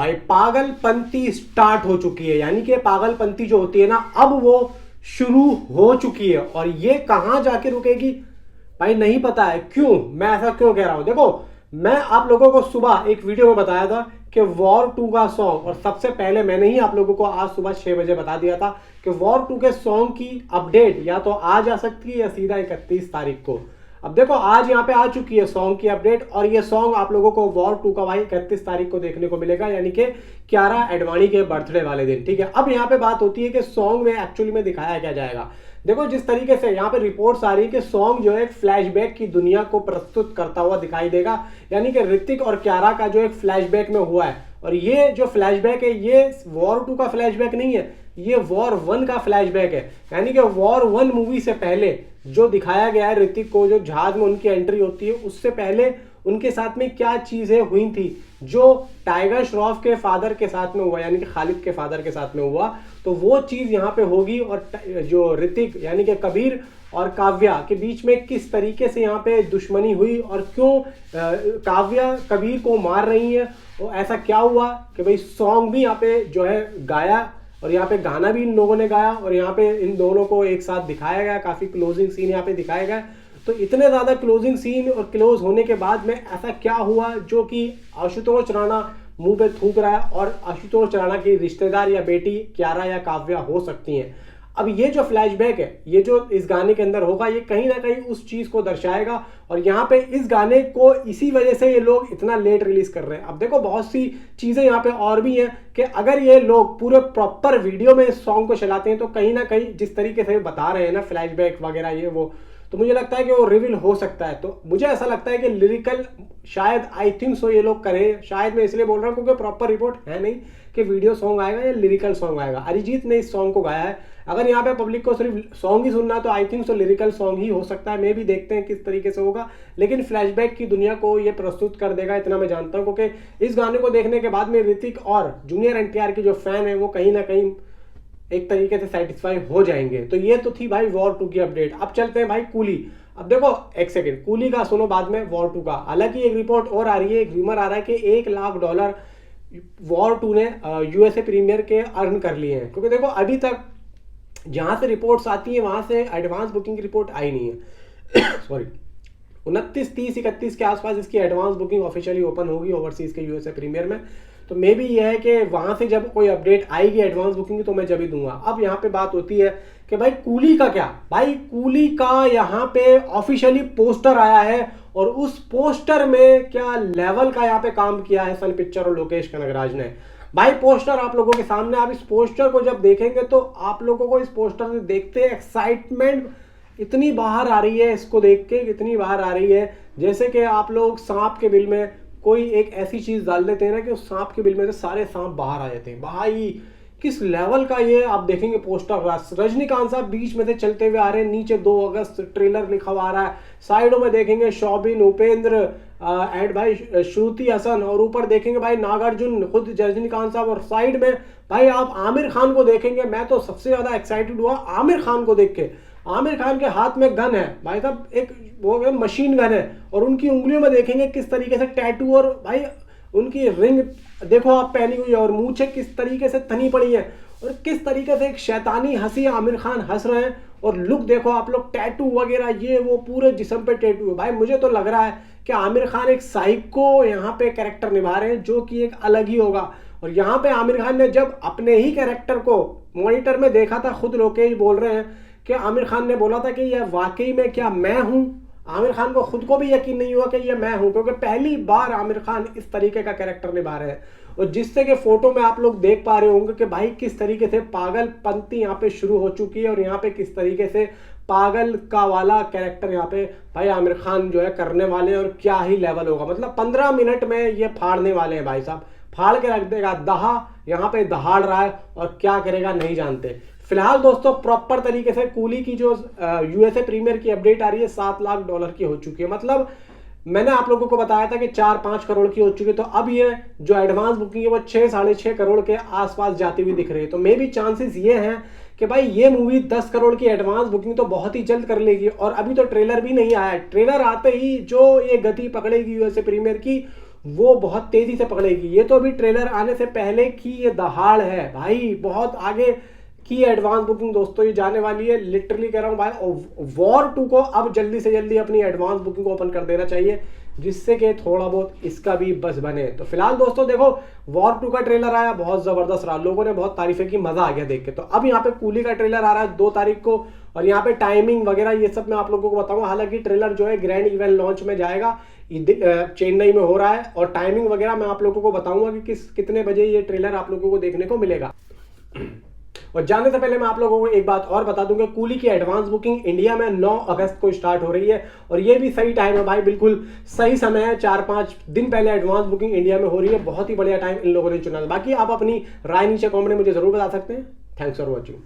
भाई पागलपंती स्टार्ट हो चुकी है, यानी कि पागलपंती जो होती है ना, अब वो शुरू हो चुकी है। और ये कहां जाके रुकेगी भाई नहीं पता है। क्यों मैं ऐसा क्यों कह रहा हूं? देखो, मैं आप लोगों को सुबह एक वीडियो में बताया था कि वॉर 2 का सॉन्ग, और सबसे पहले मैंने ही आप लोगों को आज सुबह 6 बजे बता दिया था कि वॉर 2 के सॉन्ग की अपडेट या तो आज आ सकती है या सीधा 31 तारीख को। अब देखो, आज यहाँ पे आ चुकी है सॉन्ग की अपडेट, और ये सॉन्ग आप लोगों को वॉर 2 का भाई 31 तारीख को देखने को मिलेगा, यानी कि कियारा एडवाणी के बर्थडे वाले दिन। ठीक है, अब यहाँ पे बात होती है कि सॉन्ग में एक्चुअली में दिखाया क्या जाएगा। देखो, जिस तरीके से यहाँ पे रिपोर्ट्स आ रही है कि सॉन्ग जो है एक फ्लैशबैक की दुनिया को प्रस्तुत करता हुआ दिखाई देगा, यानी कि ऋतिक और कियारा का जो एक फ्लैशबैक में हुआ है। और ये जो फ्लैशबैक है ये वॉर 2 का फ्लैशबैक नहीं है, ये वॉर 1 का फ्लैशबैक है। यानी कि वॉर 1 मूवी से पहले जो दिखाया गया है ऋतिक को, जो जहाज में उनकी एंट्री होती है, उससे पहले उनके साथ में क्या चीजें हुई थी जो टाइगर श्रॉफ के फादर के साथ में हुआ, यानी कि खालिद के फादर के साथ में हुआ, तो वो चीज यहाँ पे होगी। और जो ऋतिक यानी कि कबीर और काव्या के बीच में किस तरीके से यहाँ पे दुश्मनी हुई और क्यों काव्या कबीर को मार रही है, और ऐसा क्या हुआ कि भाई सॉन्ग भी यहाँ पे जो है गाया, और यहाँ पे गाना भी इन लोगों ने गाया, और यहाँ पे इन दोनों को एक साथ दिखाया गया, काफी क्लोजिंग सीन यहाँ पे दिखाया गया। तो इतने ज्यादा क्लोजिंग सीन और क्लोज होने के बाद में ऐसा क्या हुआ जो कि आशुतोष राणा मुंह पे थूक रहा है, और आशुतोष राणा की रिश्तेदार या बेटी कियारा या काव्या हो सकती हैं। अब ये जो फ्लैशबैक है, ये जो इस गाने के अंदर होगा, ये कहीं ना कहीं उस चीज को दर्शाएगा। और यहाँ पे इस गाने को इसी वजह से ये लोग इतना लेट रिलीज कर रहे हैं। अब देखो, बहुत सी चीजें यहाँ पे और भी हैं कि अगर ये लोग पूरे प्रॉपर वीडियो में इस सॉन्ग को चलाते हैं तो कहीं ना कहीं जिस तरीके से बता रहे हैं ना फ्लैशबैक वगैरह ये वो, तो मुझे लगता है कि वो रिवील हो सकता है। तो मुझे ऐसा लगता है कि लिरिकल शायद आई थिंक सो ये लोग करें। शायद मैं इसलिए बोल रहा हूँ क्योंकि प्रॉपर रिपोर्ट है नहीं कि वीडियो सॉन्ग आएगा या लिरिकल सॉन्ग आएगा। अरिजीत ने इस सॉन्ग को गाया है, अगर यहाँ पे पब्लिक को सिर्फ सॉन्ग ही सुनना है तो I think so lyrical song ही हो सकता है। मे भी देखते हैं किस तरीके से होगा, लेकिन फ्लैशबैक की दुनिया को ये प्रस्तुत कर देगा, इतना मैं जानता हूँ। क्योंकि इस गाने को देखने के बाद में ऋतिक और जूनियर एनटीआर की जो फैन है वो कहीं ना कहीं एक तरीके से सेटिस्फाई हो जाएंगे। तो ये तो थी भाई वॉर 2 की अपडेट। अब चलते हैं भाई कूली। अब देखो, एक सेकेंड, कूली का सुनो बाद में वॉर 2 का। हालांकि एक रिपोर्ट और आ रही है, एक रूमर आ रहा है कि $1 लाख वॉर 2 ने यूएसए प्रीमियर के अर्न कर लिए हैं। क्योंकि देखो, अभी तक जहां से रिपोर्ट्स आती है वहां से एडवांस बुकिंग की रिपोर्ट आई नहीं है। सॉरी, 29, 30, 31 के आसपास इसकी एडवांस बुकिंग ऑफिशियली ओपन होगी ओवरसीज के यूएसए प्रीमियर में। तो मे बी ये है कि वहां से जब कोई अपडेट आएगी एडवांस बुकिंग की तो मैं जब ही दूंगा। अब यहाँ पे बात होती है कि भाई कूली का क्या। भाई कूली का यहाँ पे ऑफिशियली पोस्टर आया है, और उस पोस्टर में क्या लेवल का यहाँ पे काम किया है सन पिक्चर और लोकेश कनगराज ने। भाई पोस्टर आप लोगों के सामने, आप इस पोस्टर को जब देखेंगे तो आप लोगों को इस पोस्टर से देखते एक्साइटमेंट इतनी बाहर आ रही है, इसको देख के इतनी बाहर आ रही है जैसे कि आप लोग सांप के बिल में कोई एक ऐसी चीज डाल देते हैं ना कि उस सांप के बिल में से सारे सांप बाहर आ जाते हैं। भाई किस लेवल का ये आप देखेंगे पोस्टर। रजनीकांत साहब बीच में से चलते हुए आ रहे हैं, नीचे 2 अगस्त ट्रेलर लिखा हुआ आ रहा है, साइडों में देखेंगे शोबिन, उपेंद्र एंड भाई श्रुति हसन, और ऊपर देखेंगे भाई नागार्जुन, खुद रजनीकांत साहब, और साइड में भाई आप आमिर खान को देखेंगे। मैं तो सबसे ज्यादा एक्साइटेड हुआ आमिर खान को देख के। आमिर खान के हाथ में गन है भाई साहब, एक वो मशीन गन है, और उनकी उंगलियों में देखेंगे किस तरीके से टैटू, और भाई उनकी रिंग देखो आप पहनी हुई है, और मूछें किस तरीके से तनी पड़ी है, और किस तरीके से एक शैतानी हंसी आमिर खान हंस रहे हैं। और लुक देखो आप लोग, टैटू वगैरह ये वो पूरे जिस्म पे टैटू है। भाई मुझे तो लग रहा है कि आमिर खान एक साइको यहाँ पे कैरेक्टर निभा रहे हैं जो कि एक अलग ही होगा। और यहाँ पे आमिर खान ने जब अपने ही कैरेक्टर को मॉनिटर में देखा था, खुद लोकेश बोल रहे हैं कि आमिर खान ने बोला था कि यह वाकई में क्या मैं हूं। आमिर खान को खुद को भी यकीन नहीं हुआ कि ये मैं हूं, क्योंकि पहली बार आमिर खान इस तरीके का कैरेक्टर निभा रहे हैं। और जिससे कि फोटो में आप लोग देख पा रहे होंगे कि भाई किस तरीके से पागलपंती यहाँ पे शुरू हो चुकी है, और यहाँ पे किस तरीके से पागल का वाला कैरेक्टर यहाँ पे भाई आमिर खान जो है करने वाले हैं, और क्या ही लेवल होगा। मतलब 15 मिनट में ये फाड़ने वाले हैं भाई साहब, फाड़ के रख देगा। यहाँ पे दहाड़ रहा है, और क्या करेगा नहीं जानते। फिलहाल दोस्तों प्रॉपर तरीके से कूली की जो यूएसए प्रीमियर की अपडेट आ रही है $7 लाख की हो चुकी है। मतलब मैंने आप लोगों को बताया था कि 4-5 करोड़ की हो चुकी है, तो अब ये जो एडवांस बुकिंग है वो 6-6.5 करोड़ के आसपास जाती हुई दिख रही है। तो मे भी चांसेस ये हैं कि भाई ये मूवी 10 करोड़ की एडवांस बुकिंग तो बहुत ही जल्द कर लेगी। और अभी तो ट्रेलर भी नहीं आया है, ट्रेलर आते ही जो ये गति पकड़ेगी यूएसए प्रीमियर की वो बहुत तेजी से पकड़ेगी। ये तो अभी ट्रेलर आने से पहले की ये दहाड़ है भाई, बहुत आगे की एडवांस बुकिंग दोस्तों ये जाने वाली है। लिटरली कह रहा हूँ भाई, वॉर 2 को अब जल्दी से जल्दी अपनी एडवांस बुकिंग को ओपन कर देना चाहिए, जिससे कि थोड़ा बहुत इसका भी बस बने। तो फिलहाल दोस्तों देखो, वॉर 2 का ट्रेलर आया, बहुत जबरदस्त रहा, लोगों ने बहुत तारीफें की, मजा आ गया देख के। तो अब यहाँ पे कूली का ट्रेलर आ रहा है 2 तारीख को, और यहाँ पे टाइमिंग वगैरह ये सब मैं आप लोगों को बताऊंगा। हालांकि ट्रेलर जो है ग्रैंड इवेंट लॉन्च में जाएगा, चेन्नई में हो रहा है, और टाइमिंग वगैरह मैं आप लोगों को बताऊंगा कि कितने बजे ये ट्रेलर आप लोगों को देखने को मिलेगा। और जाने से पहले मैं आप लोगों को एक बात और बता दूंगा, कूली की एडवांस बुकिंग इंडिया में 9 अगस्त को स्टार्ट हो रही है, और ये भी सही टाइम है भाई, बिल्कुल सही समय है। 4-5 दिन पहले एडवांस बुकिंग इंडिया में हो रही है, बहुत ही बढ़िया टाइम इन लोगों ने चुना। बाकी आप अपनी राय नीचे कमेंट में मुझे जरूर बता सकते हैं। Thanks for watching.